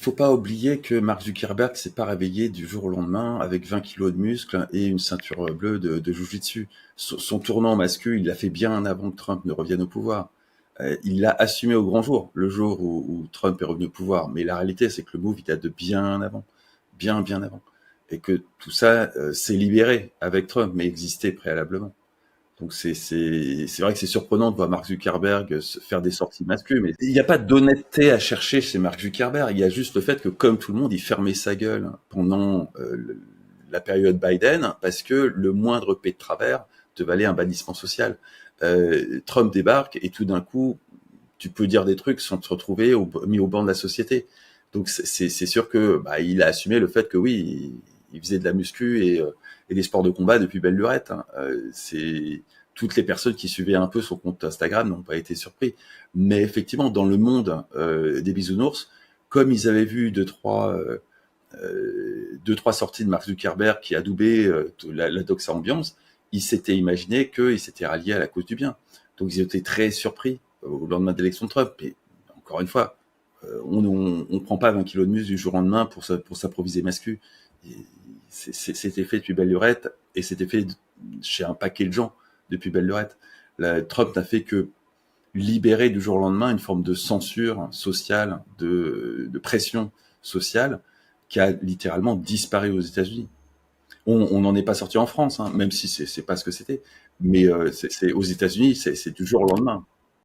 faut pas oublier que Mark Zuckerberg s'est pas réveillé du jour au lendemain avec 20 kilos de muscles et une ceinture bleue de Jiu-Jitsu. Son tournant masculin, il l'a fait bien avant que Trump ne revienne au pouvoir. Il l'a assumé au grand jour, le jour où Trump est revenu au pouvoir. Mais la réalité, c'est que le move, il date de bien avant, bien avant. Et que tout ça s'est libéré avec Trump, mais existait préalablement. Donc c'est vrai que c'est surprenant de voir Mark Zuckerberg faire des sorties masculines, mais il n'y a pas d'honnêteté à chercher chez Mark Zuckerberg. Il y a juste le fait que, comme tout le monde, il fermait sa gueule pendant la période Biden parce que le moindre P de travers te valait un bannissement social. Trump débarque et tout d'un coup, tu peux dire des trucs sans te retrouver mis au banc de la société. Donc c'est sûr que il a assumé le fait que oui, il faisait de la muscu et des sports de combat depuis belle lurette. Hein. C'est toutes les personnes qui suivaient un peu son compte Instagram n'ont pas été surpris. Mais effectivement, dans le monde des bisounours, comme ils avaient vu deux trois sorties de Mark Zuckerberg qui adoubaient la doxa ambiance, ils s'étaient imaginé qu'ils s'étaient ralliés à la cause du bien. Donc ils étaient très surpris au lendemain de l'élection de Trump. Et encore une fois, on prend pas 20 kilos de muscle du jour au lendemain pour s'improviser mascu. C'était fait depuis belle lurette et c'était fait chez un paquet de gens depuis belle lurette. Trump n'a fait que libérer du jour au lendemain une forme de censure sociale, de pression sociale qui a littéralement disparu aux États-Unis. On n'en est pas sorti en France, hein, même si c'est pas ce que c'était. Mais aux États-Unis, c'est du jour au lendemain.